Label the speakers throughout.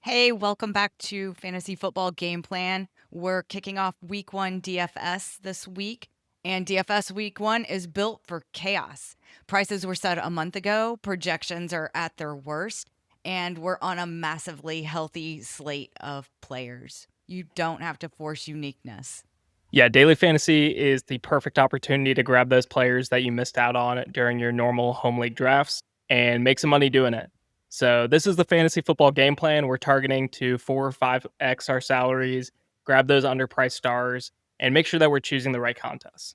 Speaker 1: Hey, welcome back to Fantasy Football Game Plan. We're kicking off week one DFS this week, and DFS week one is built for chaos. Prices were set a month ago, projections are at their worst, and we're on a massively healthy slate of players. You don't have to force uniqueness.
Speaker 2: Yeah, daily fantasy is the perfect opportunity to grab those players that you missed out on during your normal home league drafts and make some money doing it. So, this is the fantasy football game plan. We're targeting to 4 or 5x our salaries, grab those underpriced stars, and make sure that we're choosing the right contests.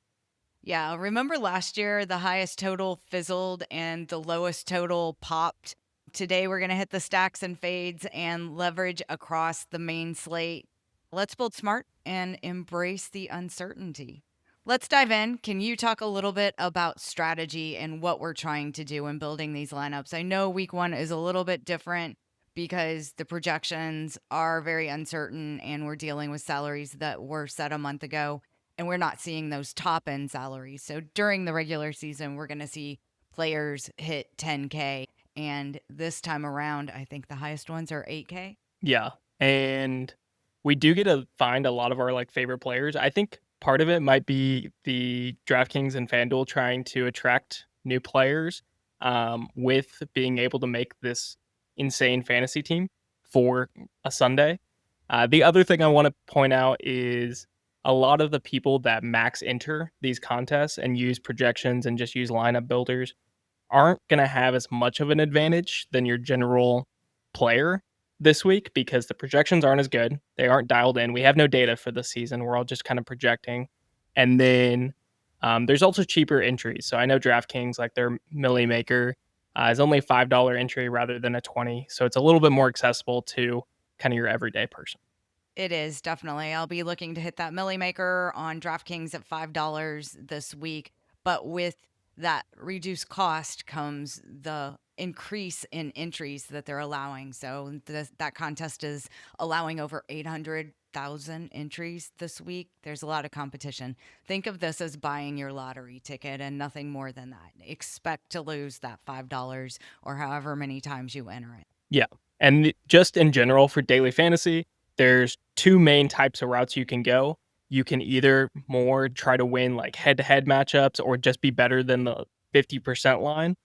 Speaker 1: Yeah, remember last year the highest total fizzled and the lowest total popped? Today we're going to hit the stacks and fades and leverage across the main slate. Let's build smart and embrace the uncertainty. Let's dive in. Can you talk a little bit about strategy and what we're trying to do in building these lineups? I know week one is a little bit different because the projections are very uncertain and we're dealing with salaries that were set a month ago and we're not seeing those top end salaries. So during the regular season, we're going to see players hit 10K. And this time around, I think the highest ones are 8K.
Speaker 2: Yeah, and we do get to find a lot of our favorite players. I think part of it might be the DraftKings and FanDuel trying to attract new players with being able to make this insane fantasy team for a Sunday. The other thing I want to point out is a lot of the people that max enter these contests and use projections and just use lineup builders aren't going to have as much of an advantage than your general player this week because the projections aren't as good. They aren't dialed in. We have no data for the season. We're all just kind of projecting. And then there's also cheaper entries. So I know DraftKings, like their Milly Maker, is only a $5 entry rather than a 20. So it's a little bit more accessible to kind of your everyday person.
Speaker 1: It is definitely. I'll be looking to hit that Millie Maker on DraftKings at $5 this week. But with that reduced cost comes the increase in entries that they're allowing. So that contest is allowing over 800,000 entries this week. There's a lot of competition. Think of this as buying your lottery ticket and nothing more than that. Expect to lose that $5 or however many times you enter it.
Speaker 2: Yeah. And just in general for daily fantasy, there's two main types of routes you can go. You can either more try to win like head to head matchups or just be better than the 50% line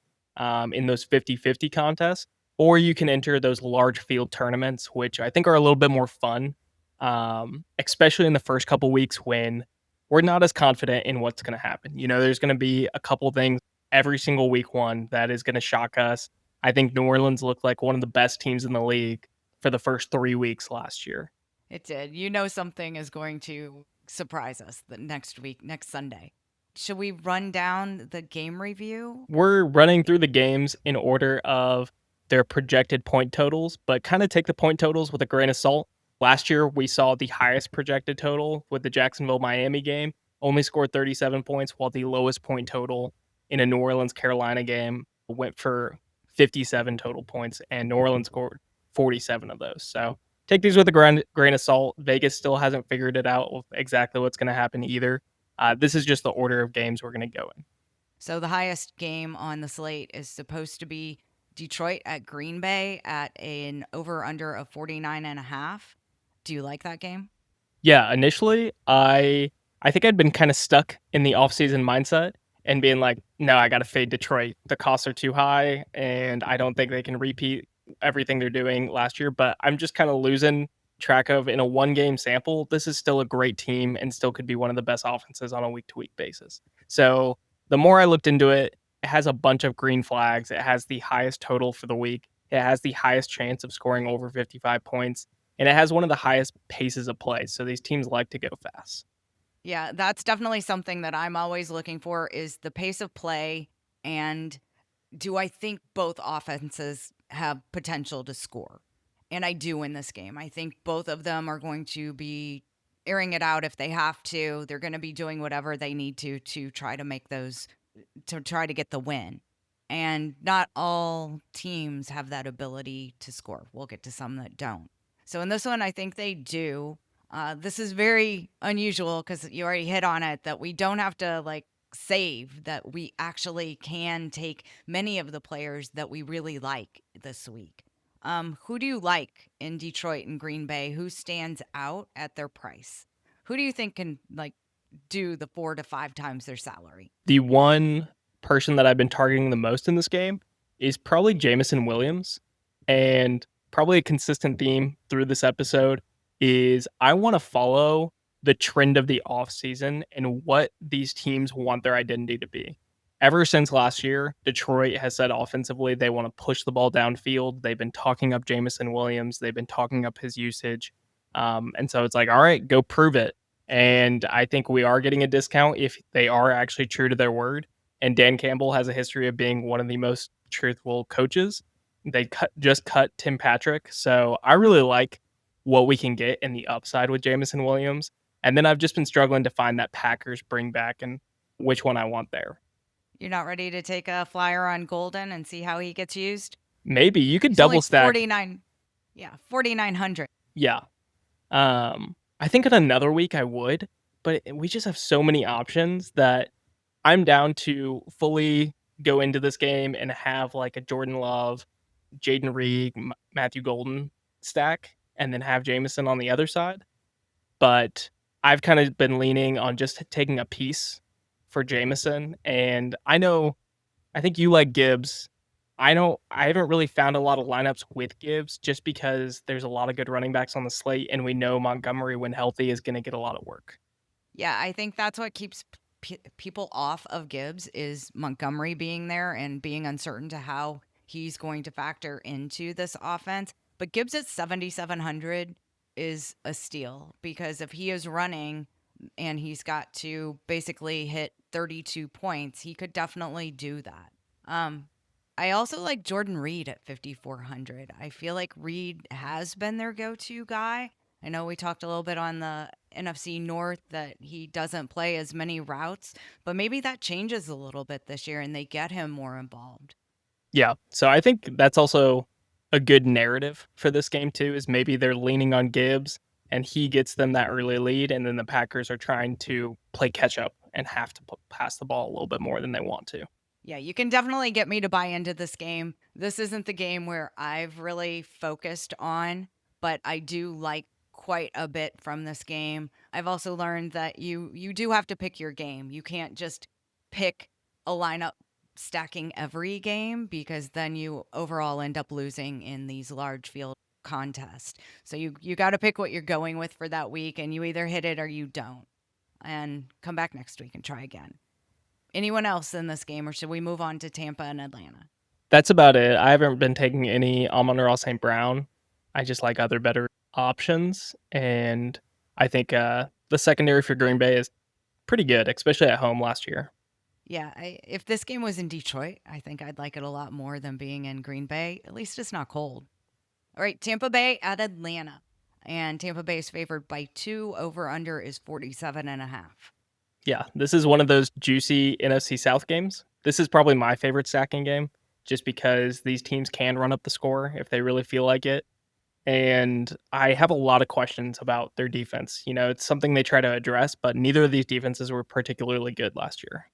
Speaker 2: in those 50-50 contests, or you can enter those large field tournaments, which I think are a little bit more fun, especially in the first couple weeks when we're not as confident in what's going to happen. There's going to be a couple things every single week one that is going to shock us. I think New Orleans looked like one of the best teams in the league for the first 3 weeks last year.
Speaker 1: It did. Something is going to surprise us the next week, next Sunday. Should we run down the game review?
Speaker 2: We're running through the games in order of their projected point totals, but kind of take the point totals with a grain of salt. Last year, we saw the highest projected total with the Jacksonville Miami game, only scored 37 points, while the lowest point total in a New Orleans Carolina game went for 57 total points, and New Orleans scored 47 of those. So take these with a grain of salt. Vegas still hasn't figured it out exactly what's going to happen either. This is just the order of games we're going to go in.
Speaker 1: So the highest game on the slate is supposed to be Detroit at Green Bay at an over under of 49.5. Do you like that game?
Speaker 2: Yeah, initially I think I'd been kind of stuck in the offseason mindset and being like, no, I got to fade Detroit. The costs are too high and I don't think they can repeat everything they're doing last year, but I'm just kind of losing track of in a one game sample. This is still a great team and still could be one of the best offenses on a week to week basis. So, the more I looked into it, it has a bunch of green flags. It has the highest total for the week. It has the highest chance of scoring over 55 points and it has one of the highest paces of play. So these teams like to go fast.
Speaker 1: Yeah, that's definitely something that I'm always looking for is the pace of play and do I think both offenses have potential to score? And I do in this game. I think both of them are going to be airing it out if they have to. They're going to be doing whatever they need to try to make those to try to get the win. And not all teams have that ability to score. We'll get to some that don't. So in this one, I think they do. This is very unusual because you already hit on it that we don't have to like save, that we actually can take many of the players that we really like this week. Who do you like in Detroit and Green Bay? Who stands out at their price? Who do you think can like do the 4 to 5 times their salary?
Speaker 2: The one person that I've been targeting the most in this game is probably Jameson Williams. And probably a consistent theme through this episode is I want to follow the trend of the offseason and what these teams want their identity to be. Ever since last year, Detroit has said offensively they want to push the ball downfield. They've been talking up Jameson Williams. They've been talking up his usage. And so it's like, all right, go prove it. And I think we are getting a discount if they are actually true to their word. And Dan Campbell has a history of being one of the most truthful coaches. Just cut Tim Patrick. So I really like what we can get in the upside with Jameson Williams. And then I've just been struggling to find that Packers bring back and which one I want there.
Speaker 1: You're not ready to take a flyer on Golden and see how he gets used?
Speaker 2: Maybe you could
Speaker 1: He's only
Speaker 2: double stack.
Speaker 1: 49. Yeah, 4,900.
Speaker 2: Yeah. I think in another week I would, but we just have so many options that I'm down to fully go into this game and have like a Jordan Love, Jaden Reed, Matthew Golden stack, and then have Jameson on the other side. But I've kind of been leaning on just taking a piece for Jameson. And I think you like Gibbs. I haven't really found a lot of lineups with Gibbs just because there's a lot of good running backs on the slate, and we know Montgomery, when healthy, is going to get a lot of work.
Speaker 1: Yeah, I think that's what keeps people off of Gibbs is Montgomery being there and being uncertain to how he's going to factor into this offense. But Gibbs at 7,700 is a steal because if he is running and he's got to basically hit 32 points, he could definitely do that. Um, I also like Jordan Reed at 5,400. I feel like Reed has been their go to guy. I know we talked a little bit on the NFC North that he doesn't play as many routes, but maybe that changes a little bit this year and they get him more involved.
Speaker 2: Yeah. So I think that's also a good narrative for this game, too, is maybe they're leaning on Gibbs and he gets them that early lead. And then the Packers are trying to play catch up and have to pass the ball a little bit more than they want to.
Speaker 1: Yeah, you can definitely get me to buy into this game. This isn't the game where I've really focused on, but I do like quite a bit from this game. I've also learned that you do have to pick your game. You can't just pick a lineup stacking every game because then you overall end up losing in these large field contests. So you got to pick what you're going with for that week and you either hit it or you don't. And come back next week and try again. Anyone else in this game, or should we move on to Tampa and Atlanta?
Speaker 2: That's about it. I haven't been taking any Amon-Ra St. Brown. I just like other better options. And I think the secondary for Green Bay is pretty good, especially at home last year.
Speaker 1: Yeah, if this game was in Detroit, I think I'd like it a lot more than being in Green Bay. At least it's not cold. All right, Tampa Bay at Atlanta. And Tampa Bay is favored by 2. Over under is 47.5.
Speaker 2: Yeah, this is one of those juicy NFC South games. This is probably my favorite stacking game just because these teams can run up the score if they really feel like it. And I have a lot of questions about their defense. You know, it's something they try to address, but neither of these defenses were particularly good last year.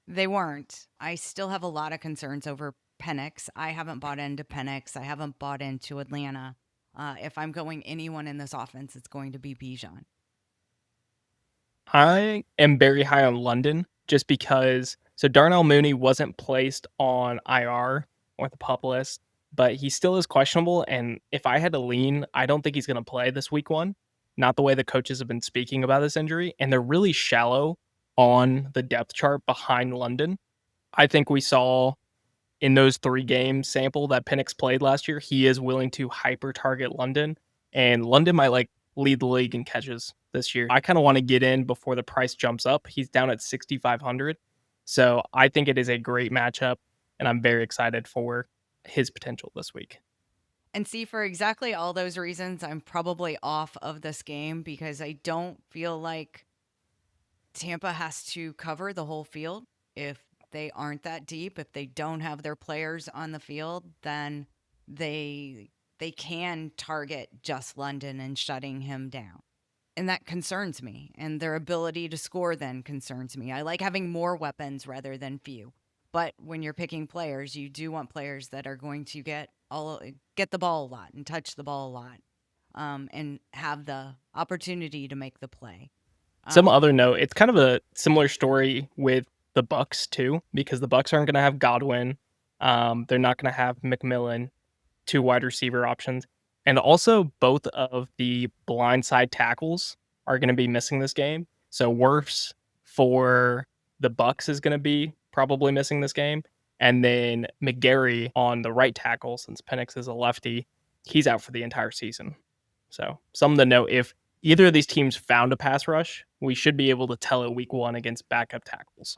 Speaker 1: They weren't. I still have a lot of concerns over Penix. I haven't bought into Penix. I haven't bought into Atlanta. If I'm going anyone in this offense, it's going to be Bijan.
Speaker 2: I am very high on London just because so Darnell Mooney wasn't placed on IR or the pup list, but he still is questionable. And if I had to lean, I don't think he's going to play this week 1. Not the way the coaches have been speaking about this injury. And they're really shallow on the depth chart behind London. I think we saw in those 3 games sample that Penix played last year, he is willing to hyper target London. And London might like lead the league in catches this year. I kind of want to get in before the price jumps up. He's down at 6,500. So I think it is a great matchup, and I'm very excited for his potential this week.
Speaker 1: And see, for exactly all those reasons, I'm probably off of this game because I don't feel like Tampa has to cover the whole field. If they aren't that deep, if they don't have their players on the field, then they can target just London and shutting him down. And that concerns me. And their ability to score then concerns me. I like having more weapons rather than few. But when you're picking players, you do want players that are going to get all get the ball a lot and touch the ball a lot, and have the opportunity to make the play.
Speaker 2: Some
Speaker 1: Um,
Speaker 2: other note, it's kind of a similar story with the Bucks too, because the Bucks aren't going to have Godwin. They're not going to have McMillan, two wide receiver options, and also both of the blindside tackles are going to be missing this game. So Wirfs for the Bucks is going to be probably missing this game, and then McGarry on the right tackle, since Penix is a lefty, he's out for the entire season. So something to note: if either of these teams found a pass rush, we should be able to tell it week one against backup tackles.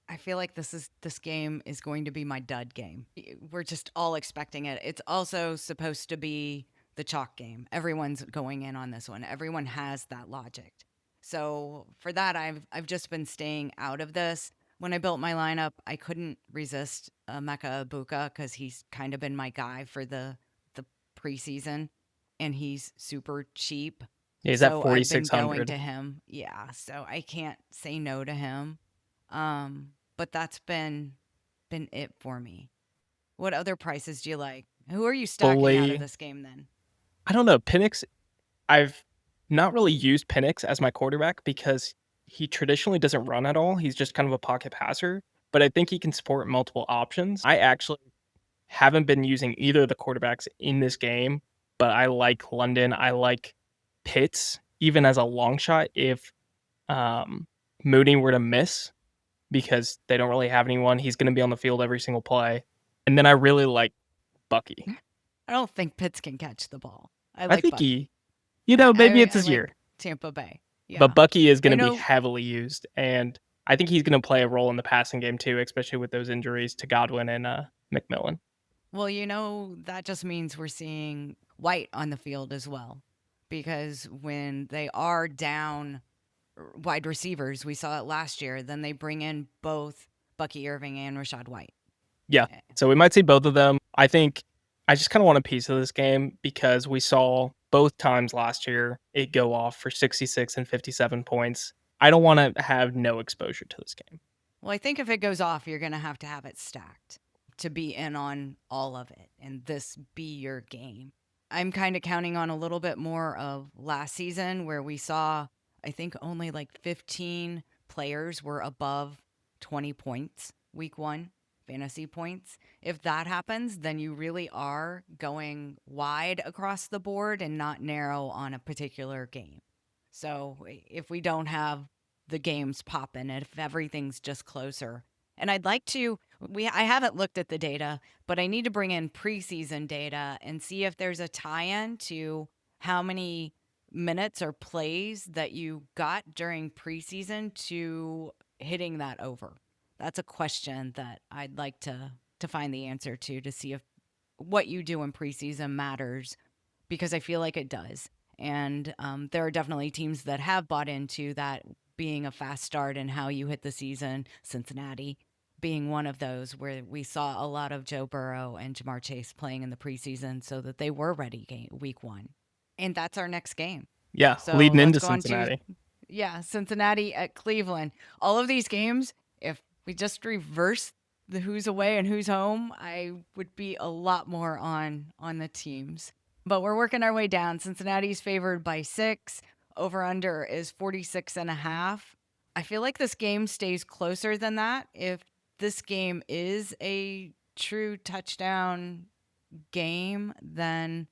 Speaker 1: I feel like this game is going to be my dud game. We're just all expecting it. It's also supposed to be the chalk game. Everyone's going in on this one. Everyone has that logic. So for that, I've just been staying out of this. When I built my lineup, I couldn't resist Mecca Ibuka because he's kind of been my guy for the preseason, and he's super cheap.
Speaker 2: Yeah, he's at
Speaker 1: So I've been going
Speaker 2: 4,600.
Speaker 1: to him. Yeah, so I can't say no to him. But that's been it for me. What other prices do you like? Who are you stacking out of
Speaker 2: Fully,
Speaker 1: this game then?
Speaker 2: I don't know. Penix, I've not really used Penix as my quarterback because he traditionally doesn't run at all. He's just kind of a pocket passer, but I think he can support multiple options. I actually haven't been using either of the quarterbacks in this game, but I like London. I like Pitts, even as a long shot if um, Mooney were to miss because they don't really have anyone. He's going to be on the field every single play. And then I really like Bucky.
Speaker 1: I don't think Pitts can catch the ball. I
Speaker 2: I
Speaker 1: like
Speaker 2: think
Speaker 1: Bucky.
Speaker 2: maybe it's
Speaker 1: I
Speaker 2: his
Speaker 1: like
Speaker 2: year.
Speaker 1: Tampa Bay.
Speaker 2: But
Speaker 1: Yeah.
Speaker 2: Bucky is going
Speaker 1: I
Speaker 2: to be
Speaker 1: know.
Speaker 2: heavily used, and I think he's going to play a role in the passing game too, especially with those injuries to Godwin and McMillan.
Speaker 1: Well, that just means we're seeing White on the field as well. Because when they are down wide receivers, we saw it last year, then they bring in both Bucky Irving and Rashad White.
Speaker 2: Yeah,
Speaker 1: Eh,
Speaker 2: so we might see both of them. I think I just kind of want a piece of this game because we saw both times last year it go off for 66 and 57 points. I don't want to have no exposure to this game.
Speaker 1: Well, I think if it goes off, you're going to have it stacked to be in on all of it and this be your game. I'm kind of counting on a little bit more of last season where we saw, I think, only like 15 players were above 20 points week one, fantasy points. If that happens, then you really are going wide across the board and not narrow on a particular game. So if we don't have the games popping, if everything's just closer, and I'd like to, I haven't looked at the data, but I need to bring in preseason data and see if there's a tie-in to how many minutes or plays that you got during preseason to hitting that over. That's a question that I'd like to find the answer to see if what you do in preseason matters, because I feel like it does. And there are definitely teams that have bought into that being a fast start and how you hit the season. Cincinnati being one of those where we saw a lot of Joe Burrow and Jamar Chase playing in the preseason so that they were ready week one. And that's our next game.
Speaker 2: Yeah,
Speaker 1: So
Speaker 2: leading
Speaker 1: let's
Speaker 2: into
Speaker 1: go on to,
Speaker 2: Cincinnati.
Speaker 1: yeah, Cincinnati at Cleveland. All of these games, if we just reverse the who's away and who's home, I would be a lot more on the teams. But we're working our way down. Cincinnati's favored by 6. Over under is 46 and a half. I feel like this game stays closer than that. If this game is a true touchdown game, then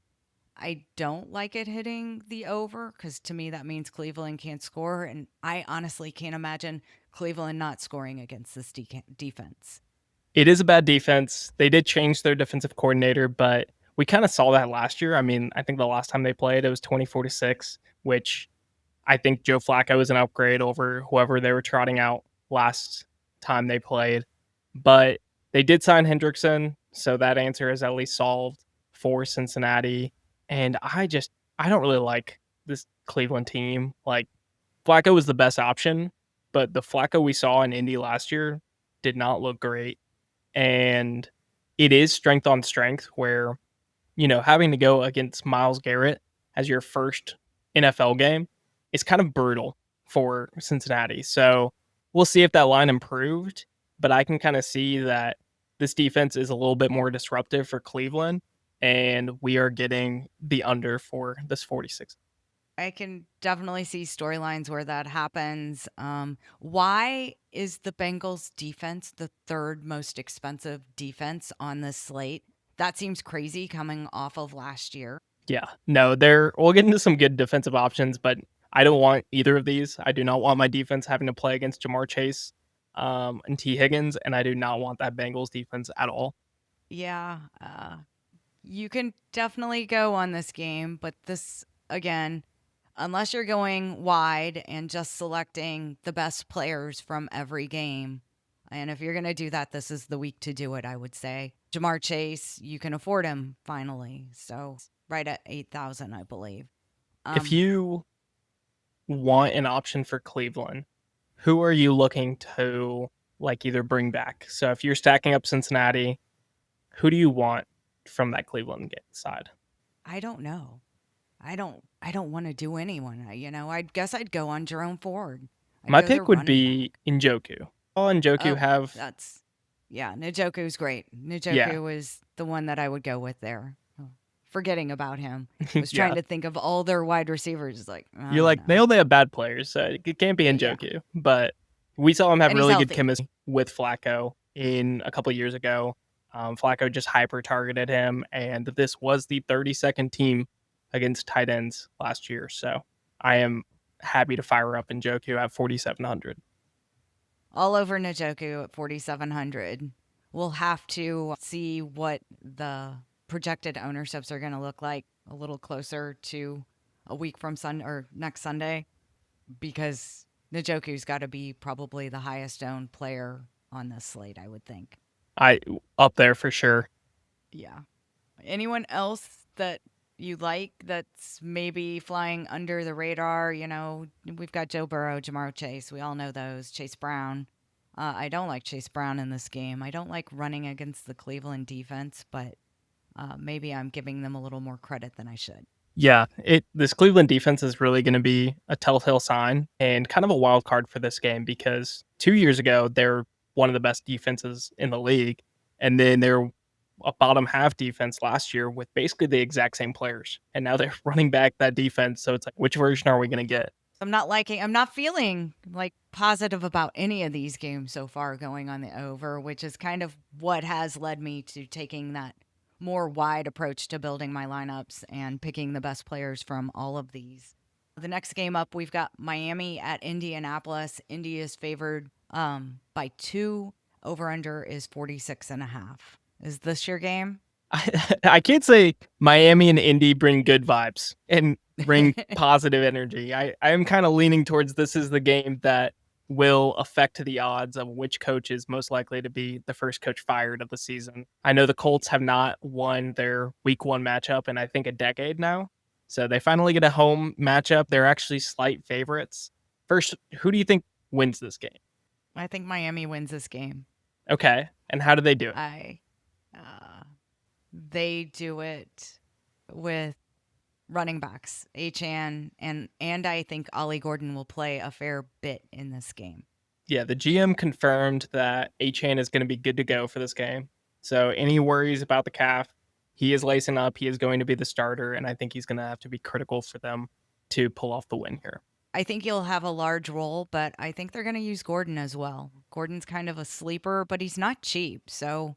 Speaker 1: I don't like it hitting the over because to me that means Cleveland can't score. And I honestly can't imagine Cleveland not scoring against this defense.
Speaker 2: It is a bad defense. They did change their defensive coordinator, but we kind of saw that last year. I mean, I think the last time they played, it was 2046, which I think Joe Flacco is an upgrade over whoever they were trotting out last time they played. But they did sign Hendrickson, so that answer is at least solved for Cincinnati. And I don't really like this Cleveland team. Like Flacco was the best option, but the Flacco we saw in Indy last year did not look great. And it is strength on strength where, having to go against Myles Garrett as your first NFL game is kind of brutal for Cincinnati. So we'll see if that line improved, but I can kind of see that this defense is a little bit more disruptive for Cleveland. and we are getting the under for this 46.
Speaker 1: I can definitely see storylines where that happens. Why is the Bengals defense the third most expensive defense on this slate? That seems crazy coming off of last year.
Speaker 2: Yeah, no, we'll get into some good defensive options, but I don't want either of these. I do not want my defense having to play against Jamar Chase and T. Higgins, and I do not want that Bengals defense at all.
Speaker 1: Yeah, you can definitely go on this game, but this, again, unless you're going wide and just selecting the best players from every game, and if you're going to do that, this is the week to do it, I would say. Jamar Chase, you can afford him finally. So right at 8,000, I believe.
Speaker 2: If you want an option for Cleveland, who are you looking to like either bring back? So if you're stacking up Cincinnati, who do you want from that Cleveland side?
Speaker 1: I don't know. I don't want to do anyone. I guess I'd go on Jerome Ford. I'd
Speaker 2: My
Speaker 1: go their
Speaker 2: pick would
Speaker 1: running
Speaker 2: be
Speaker 1: back.
Speaker 2: Njoku. All Njoku
Speaker 1: Oh,
Speaker 2: have,
Speaker 1: yeah, Njoku's great.
Speaker 2: yeah,
Speaker 1: Njoku was the one that I would go with there. Oh, forgetting about him. Was trying
Speaker 2: yeah.
Speaker 1: to think of all their wide receivers. Like, I
Speaker 2: You're
Speaker 1: don't
Speaker 2: like,
Speaker 1: know.
Speaker 2: they only have bad players, so it can't be
Speaker 1: Yeah.
Speaker 2: Njoku. But we saw him have
Speaker 1: And he's
Speaker 2: really good
Speaker 1: healthy.
Speaker 2: chemistry with Flacco in a couple of years ago. Flacco just hyper targeted him, and this was the 32nd team against tight ends last year. So I am happy to fire up Njoku at 4,700.
Speaker 1: All over Njoku at 4,700. We'll have to see what the projected ownerships are going to look like a little closer to a week from next Sunday, because Njoku's got to be probably the highest owned player on this slate, I would think.
Speaker 2: I up there for sure.
Speaker 1: Yeah. Anyone else that you like that's maybe flying under the radar? We've got Joe Burrow, Jamar Chase. We all know those. Chase Brown. I don't like Chase Brown in this game. I don't like running against the Cleveland defense, but maybe I'm giving them a little more credit than I should.
Speaker 2: Yeah, this Cleveland defense is really going to be a telltale sign and kind of a wild card for this game because 2 years ago they're one of the best defenses in the league, and then they're a bottom half defense last year with basically the exact same players, and now they're running back that defense. So it's like, which version are we going to get?
Speaker 1: I'm not feeling like positive about any of these games so far going on the over, which is kind of what has led me to taking that more wide approach to building my lineups and picking the best players from all of these. The next game up, we've got Miami at Indianapolis. Indy is favored by 2. Over under is 46.5. Is this your game?
Speaker 2: I can't say Miami and Indy bring good vibes and bring positive energy. I am kind of leaning towards this is the game that will affect the odds of which coach is most likely to be the first coach fired of the season. I know the Colts have not won their week one matchup in I think a decade now. So they finally get a home matchup. They're actually slight favorites. First, who do you think wins this game?
Speaker 1: I think Miami wins this game.
Speaker 2: Okay. And how do they do it?
Speaker 1: They do it with running backs, Achane, and I think Ollie Gordon will play a fair bit in this game.
Speaker 2: Yeah, the GM confirmed that Achane is going to be good to go for this game. So any worries about the calf, he is lacing up. He is going to be the starter, and I think he's going to have to be critical for them to pull off the win here.
Speaker 1: I think he'll have a large role, but I think they're going to use Gordon as well. Gordon's kind of a sleeper, but he's not cheap, so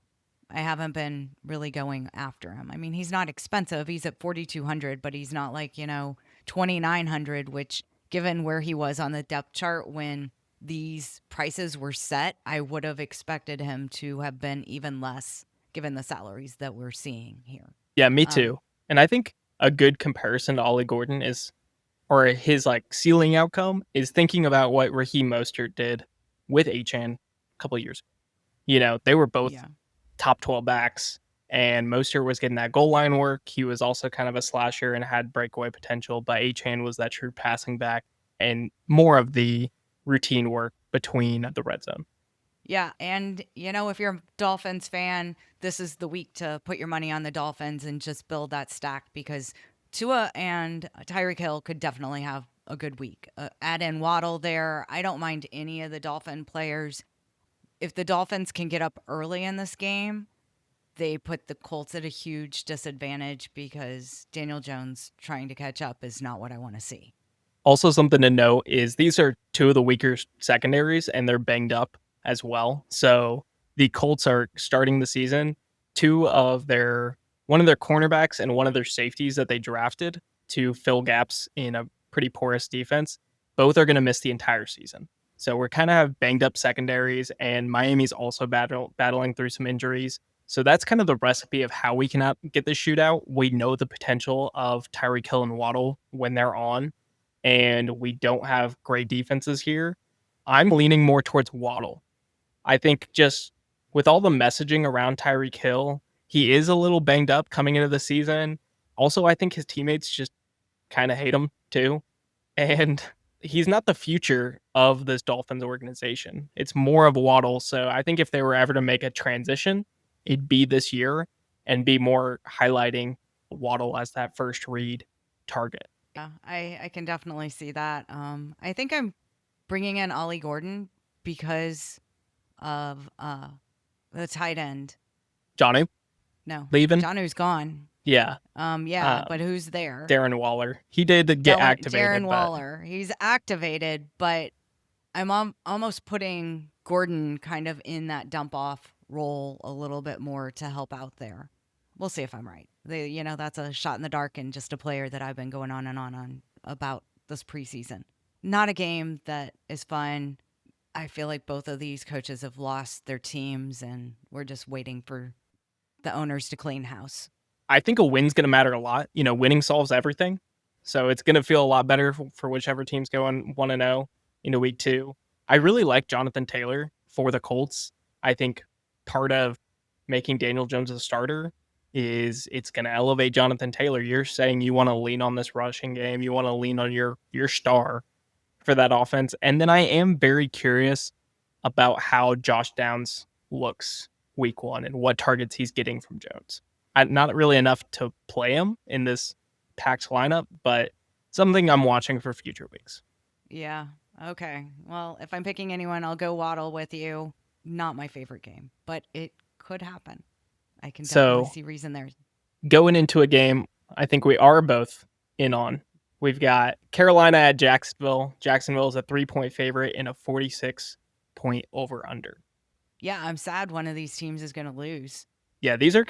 Speaker 1: I haven't been really going after him. I mean, he's not expensive. He's at 4,200, but he's not like, 2,900, which given where he was on the depth chart when these prices were set, I would have expected him to have been even less given the salaries that we're seeing here.
Speaker 2: Yeah, me too. And I think a good comparison to Ollie Gordon is, or his like ceiling outcome is thinking about what Raheem Mostert did with Achane a couple of years. They were both
Speaker 1: Yeah.
Speaker 2: top 12 backs, and Mostert was getting that goal line work. He was also kind of a slasher and had breakaway potential, but Achane was that true passing back and more of the routine work between the red zone.
Speaker 1: Yeah, and if you're a Dolphins fan, this is the week to put your money on the Dolphins and just build that stack because Tua and Tyreek Hill could definitely have a good week. Add in Waddle there. I don't mind any of the Dolphin players. If the Dolphins can get up early in this game, they put the Colts at a huge disadvantage because Daniel Jones trying to catch up is not what I want to see.
Speaker 2: Also, something to note is these are two of the weaker secondaries, and they're banged up as well. So the Colts are starting the season. One of their cornerbacks and one of their safeties that they drafted to fill gaps in a pretty porous defense, both are going to miss the entire season. So we're kind of have banged up secondaries, and Miami's also battling through some injuries. So that's kind of the recipe of how we can get this shootout. We know the potential of Tyreek Hill and Waddle when they're on, and we don't have great defenses here. I'm leaning more towards Waddle. I think just with all the messaging around Tyreek Hill, he is a little banged up coming into the season. Also, I think his teammates just kind of hate him too. And he's not the future of this Dolphins organization. It's more of Waddle. So I think if they were ever to make a transition, it'd be this year and be more highlighting Waddle as that first read target.
Speaker 1: Yeah, I can definitely see that. I think I'm bringing in Ollie Gordon because of the tight end.
Speaker 2: Johnny
Speaker 1: No,
Speaker 2: leaving?
Speaker 1: Jonu's gone.
Speaker 2: Yeah.
Speaker 1: Yeah, but who's there?
Speaker 2: Darren Waller. He did get activated.
Speaker 1: Darren Waller. He's activated, but I'm almost putting Gordon kind of in that dump off role a little bit more to help out there. We'll see if I'm right. That's a shot in the dark and just a player that I've been going on and on about this preseason. Not a game that is fun. I feel like both of these coaches have lost their teams, and we're just waiting for the owners to clean house.
Speaker 2: I think a win's going to matter a lot. Winning solves everything. So it's going to feel a lot better for whichever team's going 1-0 into week 2. I really like Jonathan Taylor for the Colts. I think part of making Daniel Jones a starter is it's going to elevate Jonathan Taylor. You're saying you want to lean on this rushing game. You want to lean on your star for that offense. And then I am very curious about how Josh Downs looks week 1 and what targets he's getting from Jones. Not really enough to play him in this packed lineup, but something I'm watching for future weeks.
Speaker 1: Yeah. Okay. Well, if I'm picking anyone, I'll go Waddle with you. Not my favorite game, but it could happen. I can definitely see reason there.
Speaker 2: Going into a game, I think we are both in on. We've got Carolina at Jacksonville. Jacksonville is a 3-point favorite in a 46-point over-under.
Speaker 1: Yeah, I'm sad one of these teams is going to lose.
Speaker 2: Yeah, these are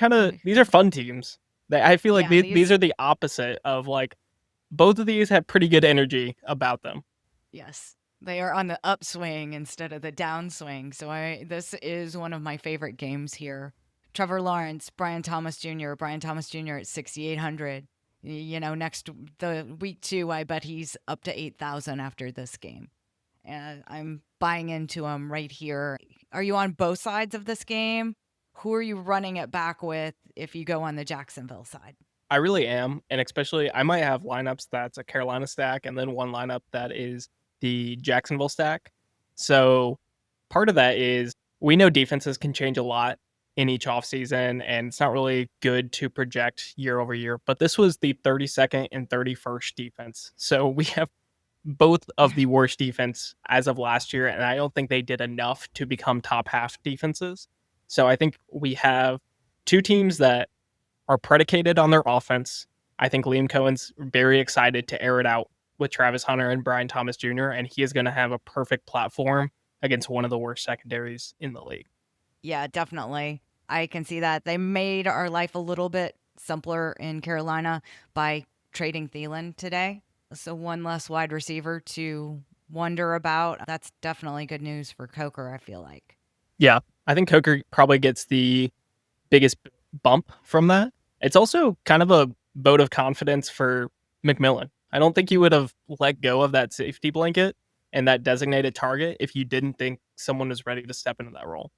Speaker 2: fun teams. I feel like these are the opposite of both of these have pretty good energy about them.
Speaker 1: Yes, they are on the upswing instead of the downswing. So this is one of my favorite games here. Trevor Lawrence, Brian Thomas Jr. At 6,800. The week 2, I bet he's up to 8,000 after this game. And I'm buying into him right here. Are you on both sides of this game? Who are you running it back with if you go on the Jacksonville side?
Speaker 2: I really am. And especially, I might have lineups that's a Carolina stack and then one lineup that is the Jacksonville stack. So part of that is we know defenses can change a lot in each offseason, and it's not really good to project year over year. But this was the 32nd and 31st defense. So we have both of the worst defense as of last year, and I don't think they did enough to become top half defenses. So I think we have two teams that are predicated on their offense. I think Liam Cohen's very excited to air it out with Travis Hunter and Brian Thomas Jr., and he is going to have a perfect platform against one of the worst secondaries in the league.
Speaker 1: Yeah, definitely. I can see that. They made our life a little bit simpler in Carolina by trading Thielen today. So one less wide receiver to wonder about. That's definitely good news for Coker, I feel like.
Speaker 2: Yeah, I think Coker probably gets the biggest bump from that. It's also kind of a vote of confidence for McMillan. I don't think you would have let go of that safety blanket and that designated target if you didn't think someone was ready to step into that role.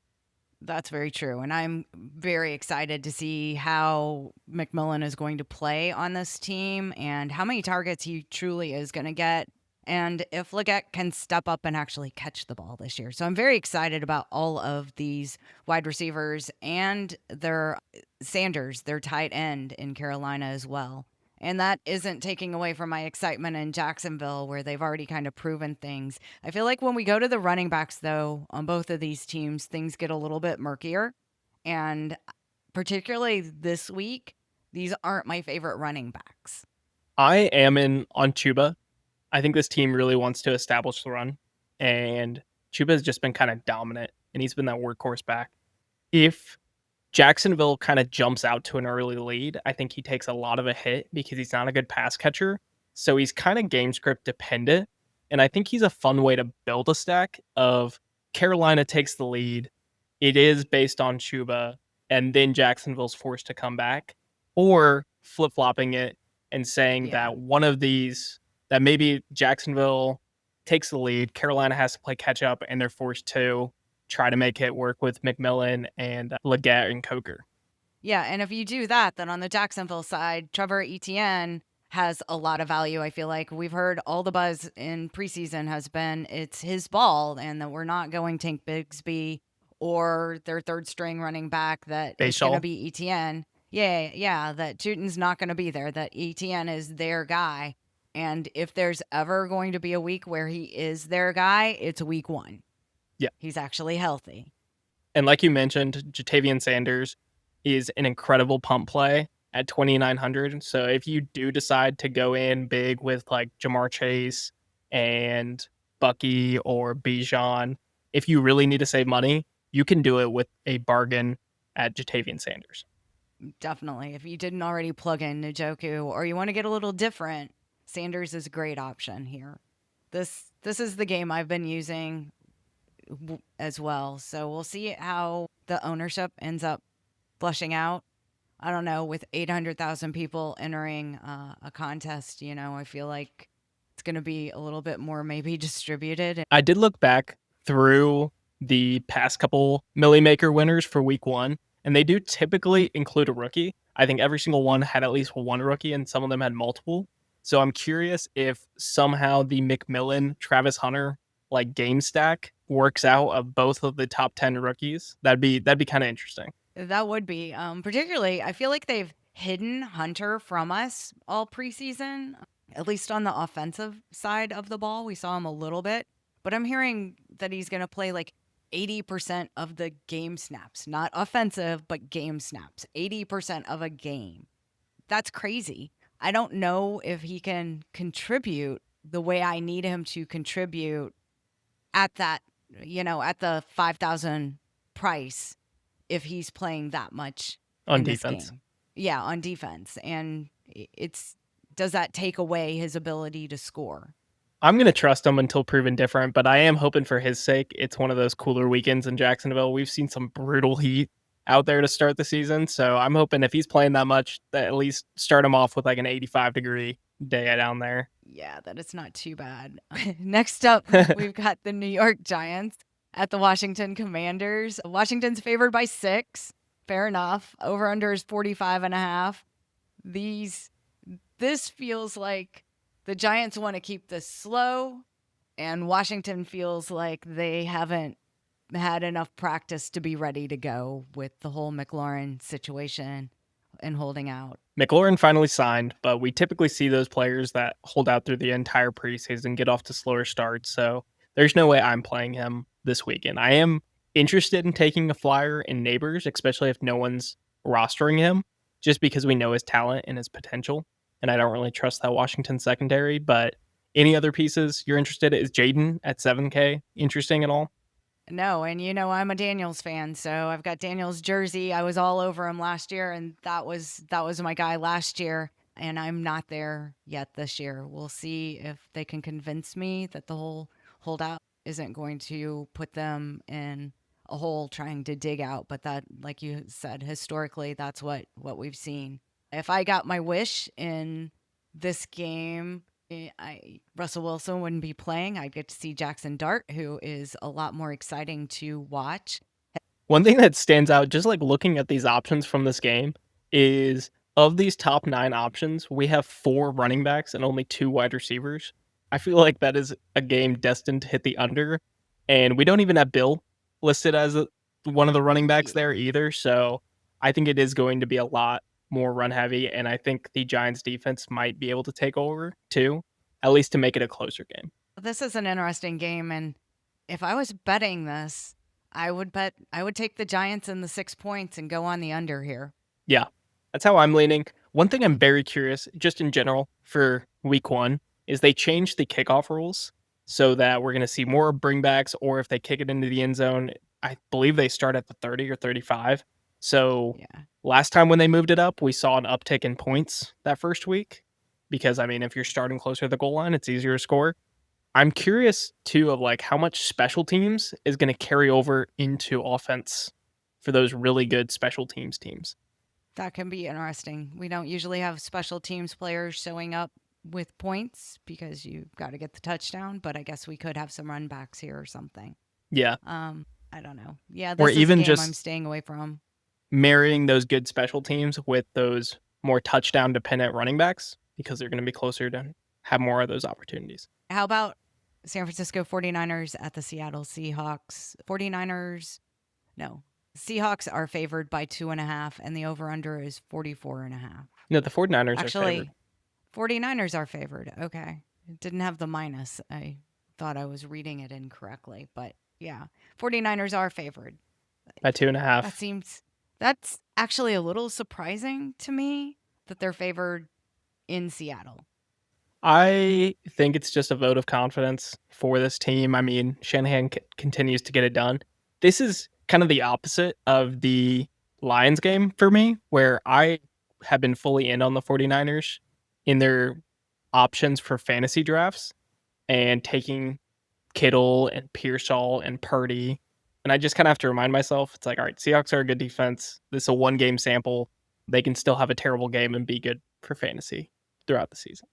Speaker 1: That's very true. And I'm very excited to see how McMillan is going to play on this team and how many targets he truly is going to get. And if Leggett can step up and actually catch the ball this year. So I'm very excited about all of these wide receivers and their Sanders, their tight end in Carolina as well. And that isn't taking away from my excitement in Jacksonville, where they've already kind of proven things. I feel like when we go to the running backs, though, on both of these teams, things get a little bit murkier. And particularly this week, these aren't my favorite running backs.
Speaker 2: I am in on Chuba. I think this team really wants to establish the run, and Chuba has just been kind of dominant, and he's been that workhorse back. If Jacksonville kind of jumps out to an early lead, I think he takes a lot of a hit because he's not a good pass catcher. So he's kind of game script dependent. And I think he's a fun way to build a stack of Carolina takes the lead. It is based on Chuba, and then Jacksonville's forced to come back, or flip flopping it and saying
Speaker 1: Yeah.
Speaker 2: that one of these, that maybe Jacksonville takes the lead, Carolina has to play catch up, and they're forced to try to make it work with McMillan and Leggett and Coker.
Speaker 1: Yeah, and if you do that, then on the Jacksonville side, Trevor Etienne has a lot of value. I feel like we've heard all the buzz in preseason has been it's his ball and that we're not going Tank Bigsby or their third string running back, that it's going to
Speaker 2: Bayshall.
Speaker 1: be Etienne. Yeah, that Juton's not going to be there, that Etienne is their guy. And if there's ever going to be a week where he is their guy, it's week 1.
Speaker 2: Yeah.
Speaker 1: He's actually healthy.
Speaker 2: And like you mentioned, Jatavian Sanders is an incredible pump play at 2,900. So if you do decide to go in big with like Jamar Chase and Bucky or Bijan, if you really need to save money, you can do it with a bargain at Jatavian Sanders.
Speaker 1: Definitely. If you didn't already plug in Njoku or you want to get a little different, Sanders is a great option here. This is the game I've been using as well. So we'll see how the ownership ends up flushing out. I don't know, with 800,000 people entering a contest, I feel like it's going to be a little bit more maybe distributed.
Speaker 2: I did look back through the past couple Milly Maker winners for week 1, and they do typically include a rookie. I think every single one had at least one rookie, and some of them had multiple. So I'm curious if somehow the McMillan, Travis Hunter like game stack works out of both of the top 10 rookies. That'd be kind of interesting.
Speaker 1: That would be, particularly, I feel like they've hidden Hunter from us all preseason, at least on the offensive side of the ball. We saw him a little bit, but I'm hearing that he's going to play like 80% of the game snaps, not offensive, but game snaps, 80% of a game. That's crazy. I don't know if he can contribute the way I need him to contribute at that, at the 5,000 price if he's playing that much
Speaker 2: On
Speaker 1: in
Speaker 2: defense.
Speaker 1: this game. Yeah, on defense. And does that take away his ability to score?
Speaker 2: I'm going to trust him until proven different, but I am hoping for his sake it's one of those cooler weekends in Jacksonville. We've seen some brutal heat out there to start the season, so I'm hoping if he's playing that much, that at least start him off with like an 85-degree day down there.
Speaker 1: Yeah, that it's not too bad. Next up, we've got the New York Giants at the Washington Commanders. Washington's favored by 6. Fair enough. Over under is 45.5. This feels like the Giants want to keep this slow, and Washington feels like they haven't had enough practice to be ready to go with the whole McLaurin situation and holding out.
Speaker 2: McLaurin finally signed, but we typically see those players that hold out through the entire preseason get off to slower starts. So there's no way I'm playing him this weekend. I am interested in taking a flyer in Neighbors, especially if no one's rostering him, just because we know his talent and his potential. And I don't really trust that Washington secondary. But any other pieces you're interested in? Is Jaden at 7K interesting at all?
Speaker 1: No, and I'm a Daniels fan, so I've got Daniels jersey. I was all over him last year, and that was my guy last year, and I'm not there yet this year. We'll see if they can convince me that the whole holdout isn't going to put them in a hole trying to dig out, but that, like you said, historically, that's what we've seen. If I got my wish in this game, Russell Wilson wouldn't be playing. I'd get to see Jackson Dart, who is a lot more exciting to watch.
Speaker 2: One thing that stands out, just like looking at these options from this game, is of these top 9 options, we have 4 running backs and only 2 wide receivers. I feel like that is a game destined to hit the under, and we don't even have Bill listed as one of the running backs there either. So I think it is going to be a lot more run heavy, and I think the Giants defense might be able to take over too, at least to make it a closer game.
Speaker 1: This is an interesting game, and if I was betting this, I would take the Giants and the 6 points and go on the under here.
Speaker 2: Yeah, that's how I'm leaning. One thing I'm very curious, just in general, for week one, is they changed the kickoff rules so that we're going to see more bringbacks, or if they kick it into the end zone, I believe they start at the 30 or 35. So
Speaker 1: Yeah.
Speaker 2: last time when they moved it up, we saw an uptick in points that first week because, I mean, if you're starting closer to the goal line, it's easier to score. I'm curious too of like how much special teams is going to carry over into offense for those really good special teams.
Speaker 1: That can be interesting. We don't usually have special teams players showing up with points because you've got to get the touchdown, but I guess we could have some run backs here or something.
Speaker 2: Yeah.
Speaker 1: I don't know. Yeah,
Speaker 2: Or
Speaker 1: this is a
Speaker 2: even
Speaker 1: game I'm
Speaker 2: just
Speaker 1: staying away from.
Speaker 2: marrying those good special teams with those more touchdown dependent running backs because they're going to be closer to have more of those opportunities.
Speaker 1: How about San Francisco 49ers at the Seattle Seahawks? 49ers, no. Seahawks are favored by 2.5, and the over under is 44.5.
Speaker 2: No, the 49ers are favored.
Speaker 1: Actually, 49ers are favored. Okay. It didn't have the minus. I thought I was reading it incorrectly, but yeah. 49ers are favored.
Speaker 2: By 2.5.
Speaker 1: That's actually a little surprising to me that they're favored in Seattle.
Speaker 2: I think it's just a vote of confidence for this team. I mean, Shanahan continues to get it done. This is kind of the opposite of the Lions game for me, where I have been fully in on the 49ers in their options for fantasy drafts and taking Kittle and Pearsall and Purdy. And I just kind of have to remind myself, it's like, all right, Seahawks are a good defense. This is a one game sample. They can still have a terrible game and be good for fantasy throughout the season.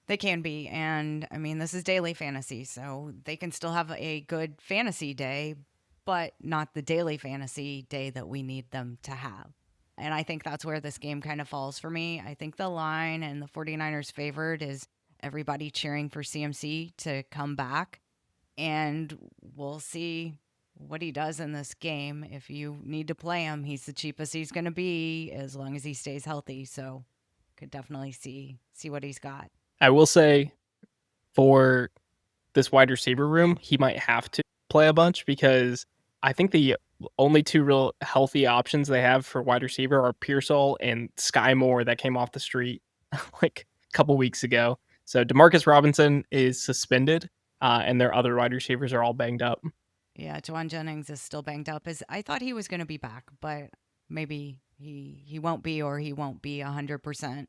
Speaker 1: They can be. And I mean, this is daily fantasy, so they can still have a good fantasy day, but not the daily fantasy day that we need them to have. And I think that's where this game kind of falls for me. I think the line and the 49ers favored is everybody cheering for CMC to come back. And we'll see what he does in this game. If you need to play him, he's the cheapest he's going to be as long as he stays healthy. So could definitely see what he's got.
Speaker 2: I will say for this wide receiver room, he might have to play a bunch because I think the only two real healthy options they have for wide receiver are Pearsall and Sky Moore that came off the street like a couple weeks ago. So Demarcus Robinson is suspended, and their other wide receivers are all banged up.
Speaker 1: Yeah, Juwan Jennings is still banged up. I thought he was going to be back, but maybe he won't be, or he won't be 100%.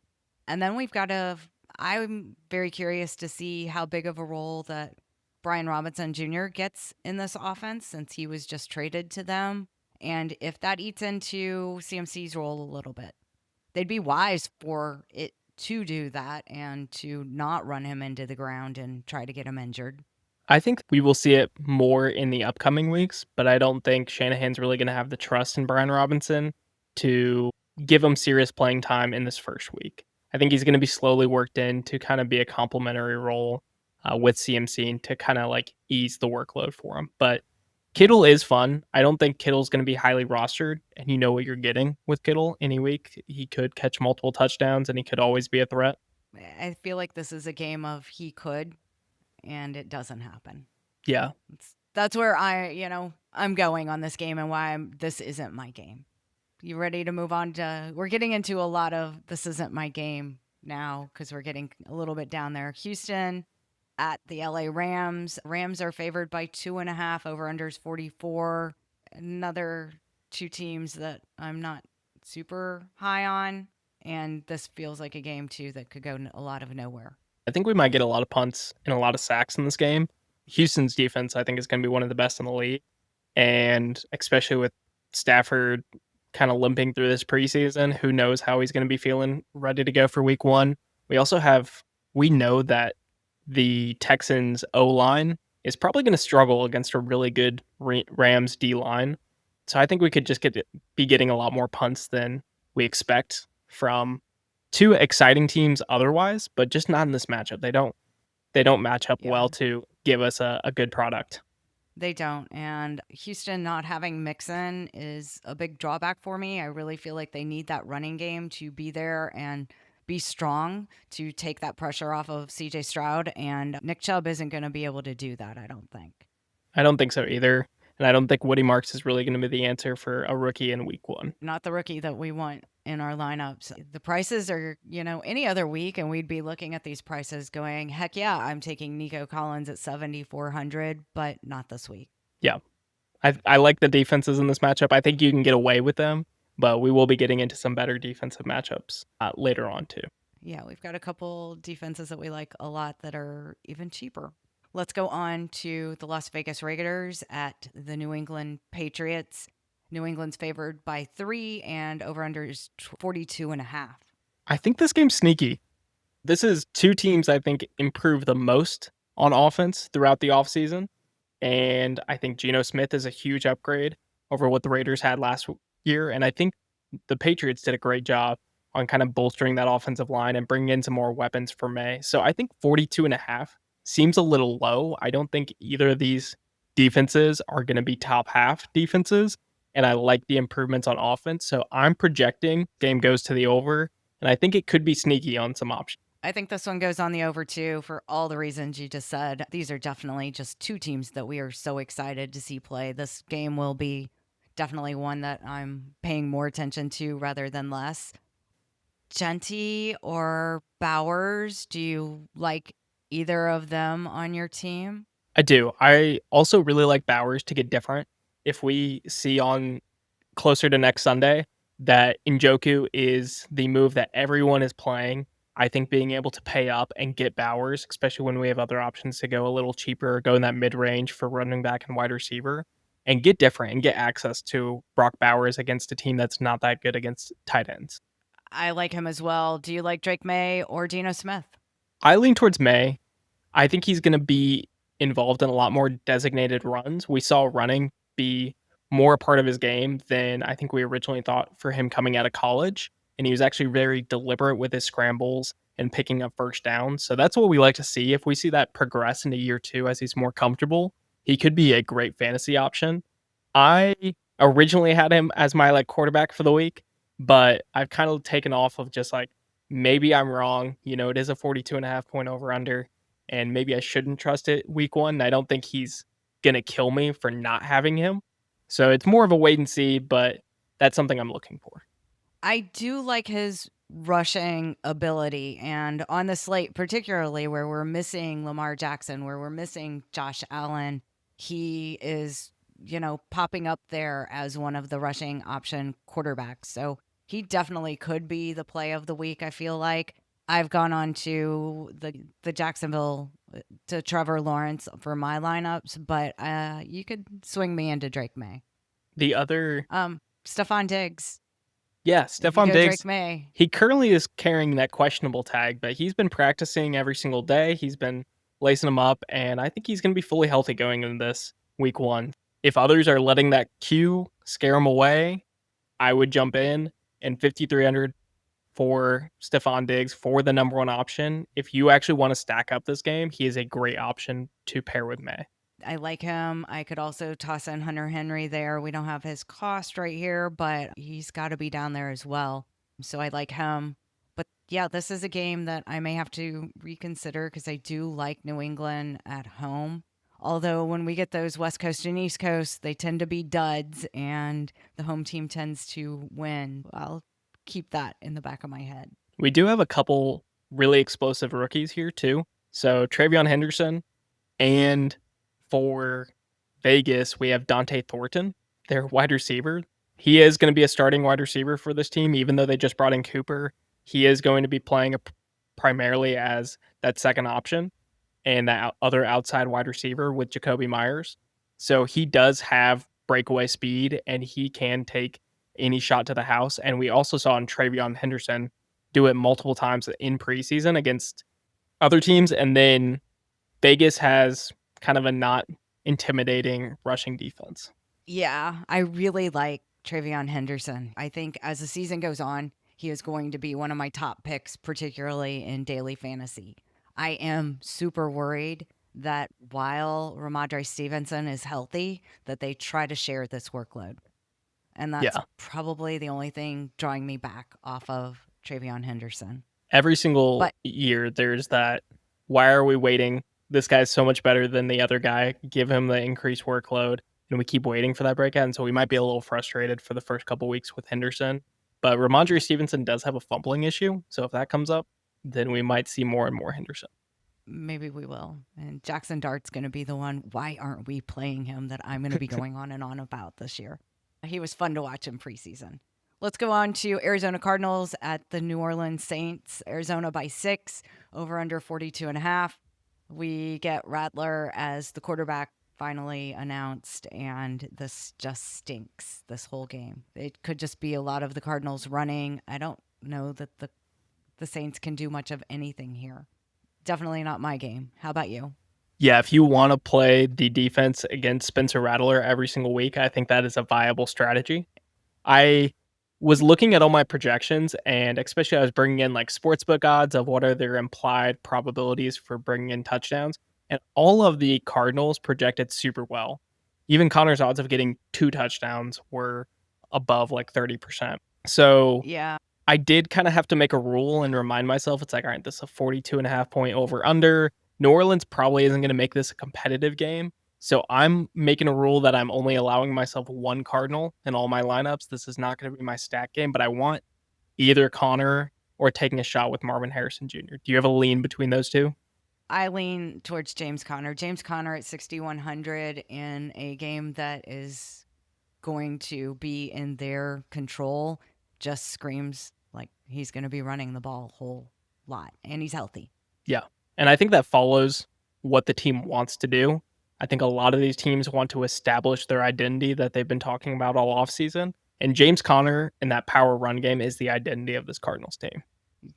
Speaker 1: And then we've got to. I'm very curious to see how big of a role that Brian Robinson Jr. gets in this offense since he was just traded to them, and if that eats into CMC's role a little bit. They'd be wise for it to do that and to not run him into the ground and try to get him injured.
Speaker 2: I think we will see it more in the upcoming weeks, but I don't think Shanahan's really going to have the trust in Brian Robinson to give him serious playing time in this first week. I think he's going to be slowly worked in to kind of be a complementary role with CMC and to kind of like ease the workload for him. But Kittle is fun. I don't think Kittle's going to be highly rostered, and you know what you're getting with Kittle any week. He could catch multiple touchdowns, and he could always be a threat.
Speaker 1: I feel like this is a game of he could, and it doesn't happen.
Speaker 2: Yeah.
Speaker 1: That's where I'm going on this game and why this isn't my game. You ready to move on to, we're getting into a lot of this isn't my game now because we're getting a little bit down there. Houston at the LA Rams. Rams are favored by 2.5, over unders 44. Another two teams that I'm not super high on. And this feels like a game too that could go a lot of nowhere.
Speaker 2: I think we might get a lot of punts and a lot of sacks in this game. Houston's defense, I think, is going to be one of the best in the league. And especially with Stafford kind of limping through this preseason, who knows how he's going to be feeling ready to go for week one. We know that the Texans O-line is probably going to struggle against a really good Rams D-line. So I think we could just be getting a lot more punts than we expect from two exciting teams otherwise, but just not in this matchup. They don't match up well to give us a good product.
Speaker 1: They don't. And Houston not having Mixon is a big drawback for me. I really feel like they need that running game to be there and be strong to take that pressure off of CJ Stroud. And Nick Chubb isn't going to be able to do that, I don't think.
Speaker 2: I don't think so either. And I don't think Woody Marks is really going to be the answer for a rookie in week 1.
Speaker 1: Not the rookie that we want in our lineups. The prices are, any other week, and we'd be looking at these prices going, heck yeah, I'm taking Nico Collins at 7,400, but not this week.
Speaker 2: Yeah. I like the defenses in this matchup. I think you can get away with them, but we will be getting into some better defensive matchups later on too.
Speaker 1: Yeah, we've got a couple defenses that we like a lot that are even cheaper. Let's go on to the Las Vegas Raiders at the New England Patriots. New England's favored by 3 and over under is 42.5.
Speaker 2: I think this game's sneaky. This is two teams I think improved the most on offense throughout the offseason. And I think Geno Smith is a huge upgrade over what the Raiders had last year. And I think the Patriots did a great job on kind of bolstering that offensive line and bringing in some more weapons for May. So I think 42.5 seems a little low. I don't think either of these defenses are going to be top half defenses. And I like the improvements on offense. So I'm projecting game goes to the over. And I think it could be sneaky on some options.
Speaker 1: I think this one goes on the over too for all the reasons you just said. These are definitely just two teams that we are so excited to see play. This game will be definitely one that I'm paying more attention to rather than less. Genty or Bowers, do you like either of them on your team?
Speaker 2: I do. I also really like Bowers to get different. If we see on closer to next Sunday that Njoku is the move that everyone is playing, I think being able to pay up and get Bowers, especially when we have other options to go a little cheaper, go in that mid range for running back and wide receiver, and get different and get access to Brock Bowers against a team that's not that good against tight ends.
Speaker 1: I like him as well. Do you like Drake May or Geno Smith?
Speaker 2: I lean towards May. I think he's going to be involved in a lot more designated runs. We saw running be more a part of his game than I think we originally thought for him coming out of college. And he was actually very deliberate with his scrambles and picking up first downs. So that's what we like to see. If we see that progress into year 2 as he's more comfortable, he could be a great fantasy option. I originally had him as my quarterback for the week, but I've kind of taken off of just maybe I'm wrong. It is a 42.5 point over under, and maybe I shouldn't trust it week 1. I don't think he's going to kill me for not having him. So it's more of a wait and see, but that's something I'm looking for.
Speaker 1: I do like his rushing ability, and on the slate, particularly where we're missing Lamar Jackson, where we're missing Josh Allen, he is, popping up there as one of the rushing option quarterbacks. So he definitely could be the play of the week, I feel like. I've gone on to the Jacksonville to Trevor Lawrence for my lineups, but you could swing me into Drake May.
Speaker 2: The other
Speaker 1: Stephon Diggs.
Speaker 2: Yeah, Stephon Diggs.
Speaker 1: Drake May.
Speaker 2: He currently is carrying that questionable tag, but he's been practicing every single day. He's been lacing them up, and I think he's going to be fully healthy going into this week 1. If others are letting that Q scare him away, I would jump in, and 5,300 for Stephon Diggs for the number 1 option. If you actually want to stack up this game, he is a great option to pair with May.
Speaker 1: I like him. I could also toss in Hunter Henry there. We don't have his cost right here, but he's got to be down there as well. So I like him. But yeah, this is a game that I may have to reconsider because I do like New England at home. Although when we get those West Coast and East Coast, they tend to be duds and the home team tends to win. I'll keep that in the back of my head.
Speaker 2: We do have a couple really explosive rookies here too. So Travion Henderson, and for Vegas, we have Dante Thornton, their wide receiver. He is going to be a starting wide receiver for this team, even though they just brought in Cooper. He is going to be playing primarily as that second option and that other outside wide receiver with Jacoby Myers. So he does have breakaway speed, and he can take any shot to the house. And we also saw in Travion Henderson do it multiple times in preseason against other teams. And then Vegas has kind of a not intimidating rushing defense.
Speaker 1: Yeah, I really like Travion Henderson. I think as the season goes on, he is going to be one of my top picks, particularly in daily fantasy. I am super worried that while Ramondre Stevenson is healthy, that they try to share this workload. And that's probably the only thing drawing me back off of Travion Henderson.
Speaker 2: Every single year, there's that, why are we waiting? This guy's so much better than the other guy. Give him the increased workload. and we keep waiting for that breakout. And so we might be a little frustrated for the first couple weeks with Henderson. But Ramondre Stevenson does have a fumbling issue. So if that comes up, then we might see more and more Henderson.
Speaker 1: Maybe we will. And Jackson Dart's going to be the one. Why aren't we playing him that I'm going to be going on and on about this year? He was fun to watch in preseason. Let's go on to Arizona Cardinals at the New Orleans Saints. Arizona by 6, over under 42.5. We get Rattler as the quarterback finally announced, and this just stinks this whole game. It could just be a lot of the Cardinals running. I don't know that the Saints can do much of anything here. Definitely not my game. How about you?
Speaker 2: Yeah, if you want to play the defense against Spencer Rattler every single week, I think that is a viable strategy. I was looking at all my projections, and especially I was bringing in like sportsbook odds of what are their implied probabilities for bringing in touchdowns. And all of the Cardinals projected super well. Even Connor's odds of getting 2 touchdowns were above like 30%. So
Speaker 1: Yeah,
Speaker 2: I did kind of have to make a rule and remind myself it's like, all right, this is a 42.5 point over under. New Orleans probably isn't going to make this a competitive game. So I'm making a rule that I'm only allowing myself 1 Cardinal in all my lineups. This is not going to be my stack game, but I want either Connor or taking a shot with Marvin Harrison Jr. Do you have a lean between those two?
Speaker 1: I lean towards James Conner. James Conner at 6,100 in a game that is going to be in their control just screams like he's going to be running the ball a whole lot, and he's healthy.
Speaker 2: Yeah. And I think that follows what the team wants to do. I think a lot of these teams want to establish their identity that they've been talking about all offseason. And James Conner in that power run game is the identity of this Cardinals team.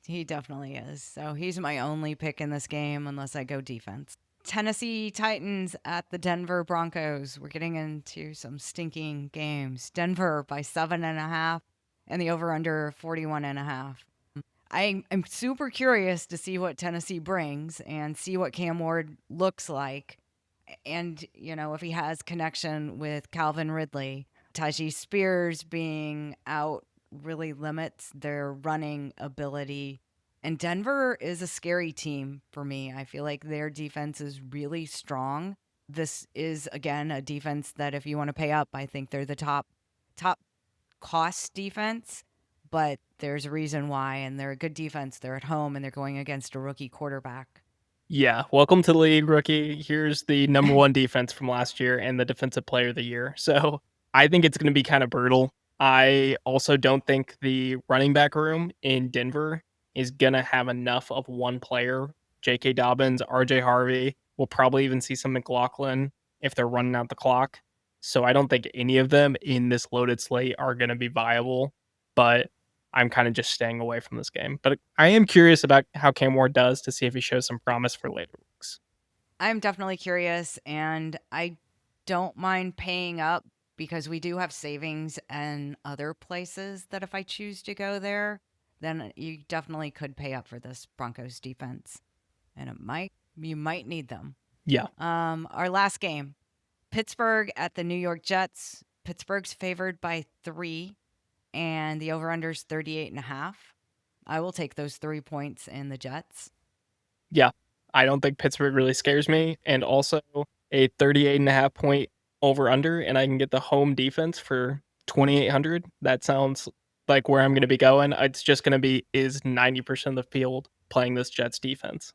Speaker 1: He definitely is. So he's my only pick in this game unless I go defense. Tennessee Titans at the Denver Broncos. We're getting into some stinking games. Denver by 7.5 and the over under 41.5. I'm super curious to see what Tennessee brings and see what Cam Ward looks like. And, if he has connection with Calvin Ridley. Tajee Spears being out really limits their running ability. And Denver is a scary team for me. I feel like their defense is really strong. This is again a defense that if you want to pay up, I think they're the top cost defense, but there's a reason why, and they're a good defense. They're at home and they're going against a rookie quarterback.
Speaker 2: Yeah, welcome to the league, rookie. Here's the number 1 defense from last year and the defensive player of the year. So I think it's going to be kind of brutal. I also don't think the running back room in Denver is going to have enough of one player. J.K. Dobbins, R.J. Harvey. We'll probably even see some McLaughlin if they're running out the clock. So I don't think any of them in this loaded slate are going to be viable. But I'm kind of just staying away from this game. But I am curious about how Cam Ward does to see if he shows some promise for later weeks.
Speaker 1: I'm definitely curious, and I don't mind paying up because we do have savings and other places that if I choose to go there, then you definitely could pay up for this Broncos defense, and you might need them.
Speaker 2: Yeah.
Speaker 1: Our last game, Pittsburgh at the New York Jets. Pittsburgh's favored by 3, and the over/under's 38.5. I will take those 3 points in the Jets.
Speaker 2: Yeah. I don't think Pittsburgh really scares me. And also a 38.5 point over under, and I can get the home defense for 2,800. That sounds like where I'm going to be going. It's just going to be is 90% of the field playing this Jets defense.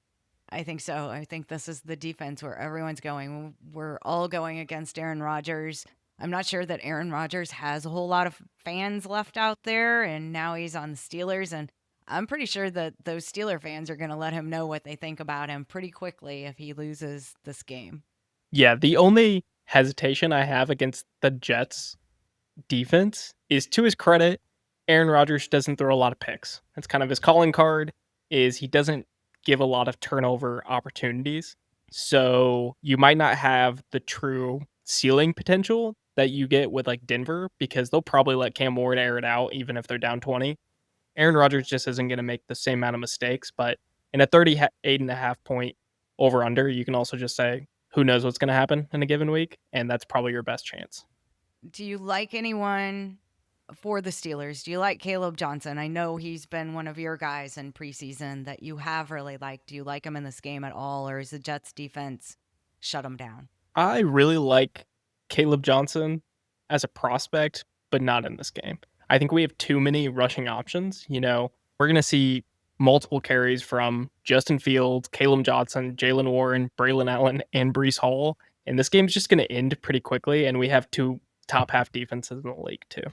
Speaker 1: I think so. I think this is the defense where everyone's going. We're all going against Aaron Rodgers. I'm not sure that Aaron Rodgers has a whole lot of fans left out there, and now he's on the Steelers. And I'm pretty sure that those Steeler fans are going to let him know what they think about him pretty quickly if he loses this game.
Speaker 2: Yeah, the only hesitation I have against the Jets defense is, to his credit, Aaron Rodgers doesn't throw a lot of picks. That's kind of his calling card, is he doesn't give a lot of turnover opportunities. So you might not have the true ceiling potential that you get with like Denver, because they'll probably let Cam Ward air it out even if they're down 20. Aaron Rodgers just isn't going to make the same amount of mistakes, but in a 38.5 point over under, you can also just say, who knows what's going to happen in a given week, and that's probably your best chance.
Speaker 1: Do you like anyone for the Steelers? Do you like Caleb Johnson? I know he's been one of your guys in preseason that you have really liked. Do you like him in this game at all, or is the Jets defense shut him down?
Speaker 2: I really like Caleb Johnson as a prospect, but not in this game. I think we have too many rushing options. We're going to see multiple carries from Justin Fields, Caleb Johnson, Jalen Warren, Braylon Allen, and Breece Hall. And this game's just going to end pretty quickly. And we have two top half defenses in the league, too.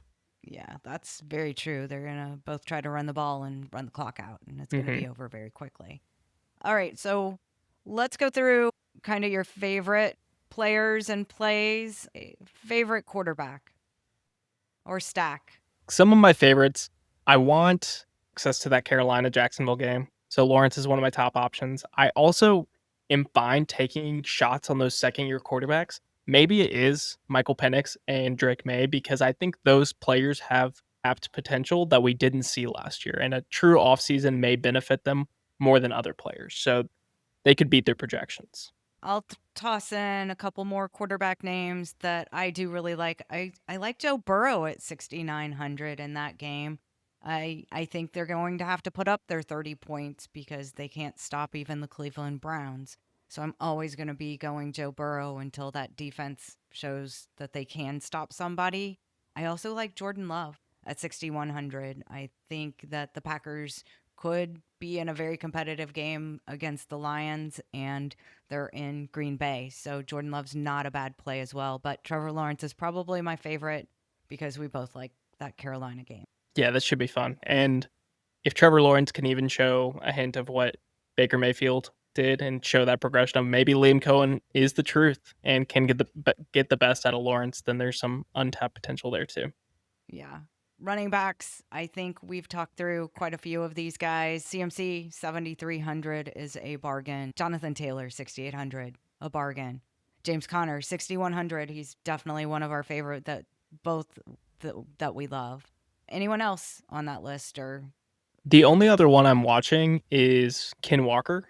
Speaker 1: Yeah, that's very true. They're going to both try to run the ball and run the clock out, and it's going to be over very quickly. All right, so let's go through kind of your favorite players and plays. Favorite quarterback or stack?
Speaker 2: Some of my favorites, I want access to that Carolina Jacksonville game. So Lawrence is one of my top options. I also am fine taking shots on those second year quarterbacks. Maybe it is Michael Penix and Drake May because I think those players have apt potential that we didn't see last year. And a true offseason may benefit them more than other players. So they could beat their projections.
Speaker 1: I'll toss in a couple more quarterback names that I do really like. I like Joe Burrow at 6,900 in that game. I think they're going to have to put up their 30 points because they can't stop even the Cleveland Browns. So I'm always going to be going Joe Burrow until that defense shows that they can stop somebody. I also like Jordan Love at 6,100. I think that the Packers could be in a very competitive game against the Lions, and they're in Green Bay. So Jordan Love's not a bad play as well. But Trevor Lawrence is probably my favorite because we both like that Carolina game.
Speaker 2: Yeah, this should be fun. And if Trevor Lawrence can even show a hint of what Baker Mayfield did and show that progression of maybe Liam Cohen is the truth and can get the best out of Lawrence, then there's some untapped potential there too.
Speaker 1: Yeah. Running backs, I think we've talked through quite a few of these guys. CMC 7,300 is a bargain. Jonathan Taylor 6,800, a bargain. James Conner 6,100. He's definitely one of our favorite that we love. Anyone else on that list? Or
Speaker 2: the only other one I'm watching is Ken Walker.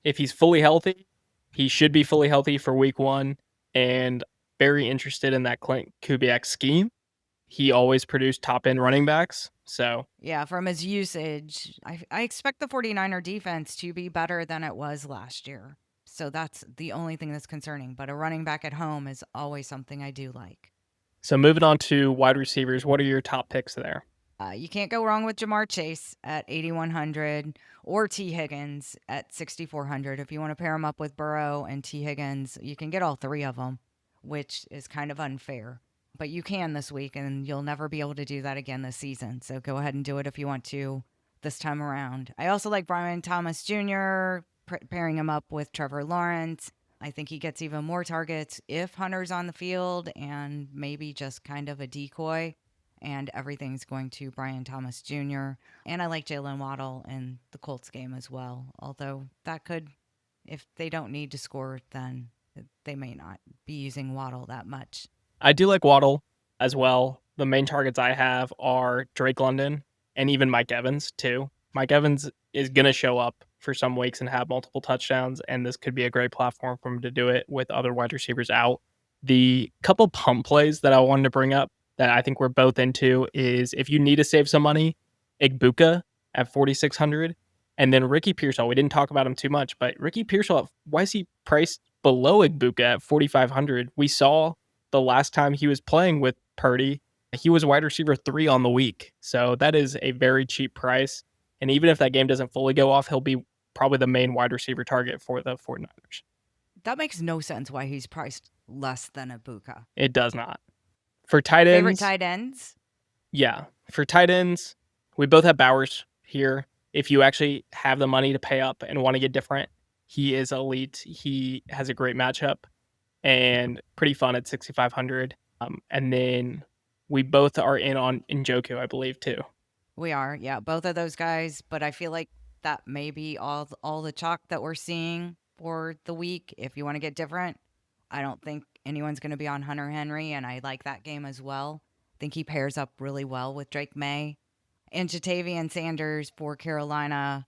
Speaker 2: If he's fully healthy, he should be fully healthy for week 1, and very interested in that Clint Kubiak scheme. He always produced top-end running backs. So
Speaker 1: yeah, from his usage, I expect the 49er defense to be better than it was last year. So that's the only thing that's concerning. But a running back at home is always something I do like.
Speaker 2: So moving on to wide receivers, what are your top picks there?
Speaker 1: You can't go wrong with Jamar Chase at 8,100 or T. Higgins at 6,400. If you want to pair him up with Burrow and T. Higgins, you can get all three of them, which is kind of unfair. But you can this week, and you'll never be able to do that again this season. So go ahead and do it if you want to this time around. I also like Brian Thomas Jr., pairing him up with Trevor Lawrence. I think he gets even more targets if Hunter's on the field and maybe just kind of a decoy. And everything's going to Brian Thomas Jr. And I like Jalen Waddle in the Colts game as well. Although that could, if they don't need to score, then they may not be using Waddle that much.
Speaker 2: I do like Waddle as well. The main targets I have are Drake London and even Mike Evans too. Mike Evans is going to show up for some weeks and have multiple touchdowns, and this could be a great platform for him to do it with other wide receivers out. The couple pump plays that I wanted to bring up that I think we're both into is if you need to save some money, Igbuka at 4,600, and then Ricky Pearsall. We didn't talk about him too much, but Ricky Pearsall, why is he priced below Igbuka at 4,500? We saw the last time he was playing with Purdy, he was wide receiver 3 on the week. So that is a very cheap price. And even if that game doesn't fully go off, he'll be probably the main wide receiver target for the 49ers.
Speaker 1: That makes no sense why he's priced less than Igbuka.
Speaker 2: It does not. For tight ends.
Speaker 1: Favorite tight ends?
Speaker 2: Yeah. For tight ends, we both have Bowers here. If you actually have the money to pay up and want to get different, he is elite. He has a great matchup and pretty fun at 6,500. And then we both are in on Njoku, I believe, too.
Speaker 1: We are, yeah, both of those guys. But I feel like that may be all the chalk that we're seeing for the week. If you want to get different, I don't think anyone's going to be on Hunter Henry, and I like that game as well. I think he pairs up really well with Drake May. And Jatavian Sanders for Carolina,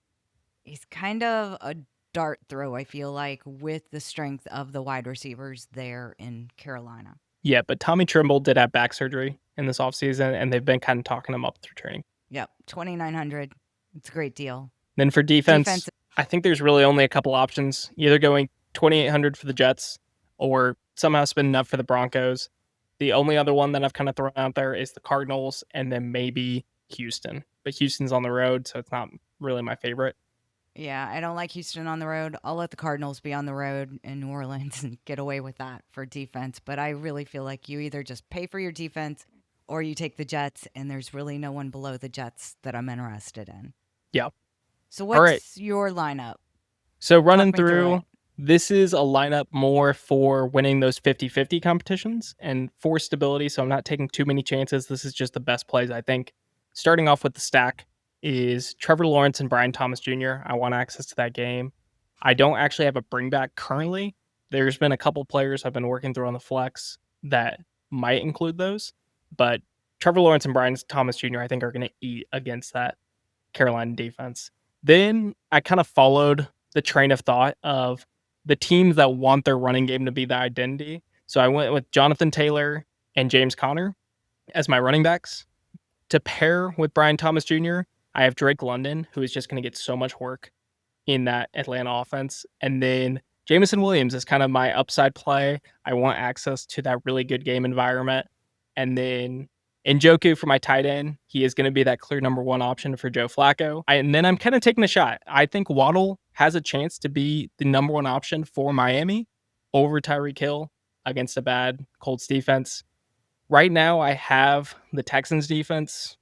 Speaker 1: he's kind of a dart throw, I feel like, with the strength of the wide receivers there in Carolina.
Speaker 2: Yeah, but Tommy Trimble did have back surgery in this offseason, and they've been kind of talking him up through training.
Speaker 1: Yep, 2,900. It's a great deal.
Speaker 2: Then for defense, I think there's really only a couple options. Either going 2,800 for the Jets or somehow spending up for the Broncos. The only other one that I've kind of thrown out there is the Cardinals and then maybe Houston. But Houston's on the road, so it's not really my favorite.
Speaker 1: Yeah, I don't like Houston on the road. I'll let the Cardinals be on the road in New Orleans and get away with that for defense. But I really feel like you either just pay for your defense or you take the Jets, and there's really no one below the Jets that I'm interested in.
Speaker 2: Yeah.
Speaker 1: So,
Speaker 2: All right.
Speaker 1: what's your lineup?
Speaker 2: So
Speaker 1: Talk
Speaker 2: running
Speaker 1: me through
Speaker 2: through,
Speaker 1: it.
Speaker 2: this is a lineup more for winning those 50-50 competitions and for stability. So I'm not taking too many chances. This is just the best plays, I think. Starting off with the stack is Trevor Lawrence and Brian Thomas Jr. I want access to that game. I don't actually have a bring back currently. There's been a couple players I've been working through on the flex that might include those, but Trevor Lawrence and Brian Thomas Jr. I think are going to eat against that Carolina defense. Then I kind of followed the train of thought of the teams that want their running game to be the identity. So I went with Jonathan Taylor and James Conner as my running backs. To pair with Brian Thomas Jr., I have Drake London, who is just going to get so much work in that Atlanta offense. And then Jameson Williams is kind of my upside play. I want access to that really good game environment. And then Njoku for my tight end. He is going to be that clear number one option for Joe Flacco. And then I'm kind of taking a shot. I think Waddle has a chance to be the number one option for Miami over Tyreek Hill against a bad Colts defense. Right now, I have the Texans defense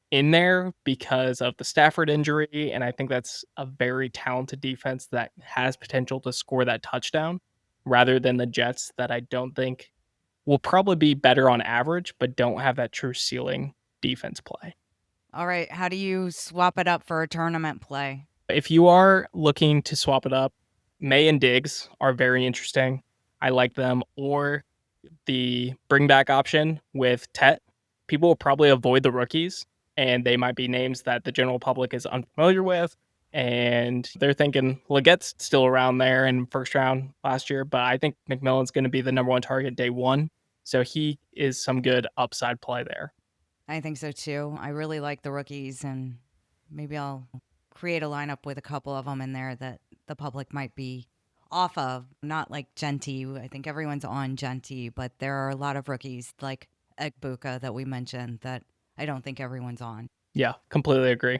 Speaker 2: in there because of the Stafford injury, and I think that's a very talented defense that has potential to score that touchdown rather than the Jets that I don't think will probably be better on average, but don't have that true ceiling defense play.
Speaker 1: All right. How do you swap it up for a tournament play?
Speaker 2: If you are looking to swap it up, May and Diggs are very interesting. I like them. Or the bring back option with Tet. People will probably avoid the rookies, and they might be names that the general public is unfamiliar with. And they're thinking Leggett's still around there in first round last year, but I think McMillan's going to be the number one target day one. So he is some good upside play there.
Speaker 1: I think so too. I really like the rookies, and maybe I'll create a lineup with a couple of them in there that the public might be off of. Not like Genty. I think everyone's on Genty, but there are a lot of rookies like Egbuka that we mentioned that I don't think everyone's on.
Speaker 2: Yeah, completely agree.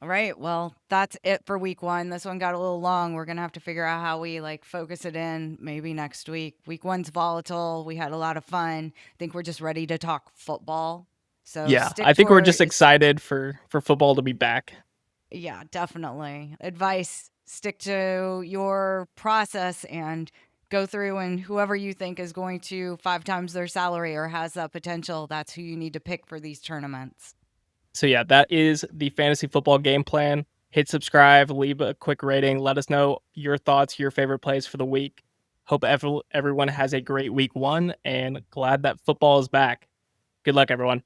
Speaker 1: All right. Well, that's it for week one. This one got a little long. We're going to have to figure out how we like focus it in maybe next week. Week one's volatile. We had a lot of fun. I think we're just ready to talk football. So
Speaker 2: Yeah,
Speaker 1: stick
Speaker 2: I think we're
Speaker 1: for
Speaker 2: just excited for football to be back.
Speaker 1: yeah, definitely. Advice, stick to your process and go through and whoever you think is going to 5 times their salary or has that potential, that's who you need to pick for these tournaments.
Speaker 2: So yeah, that is the fantasy football game plan. Hit subscribe, leave a quick rating. Let us know your thoughts, your favorite plays for the week. Hope everyone has a great week one and glad that football is back. Good luck, everyone.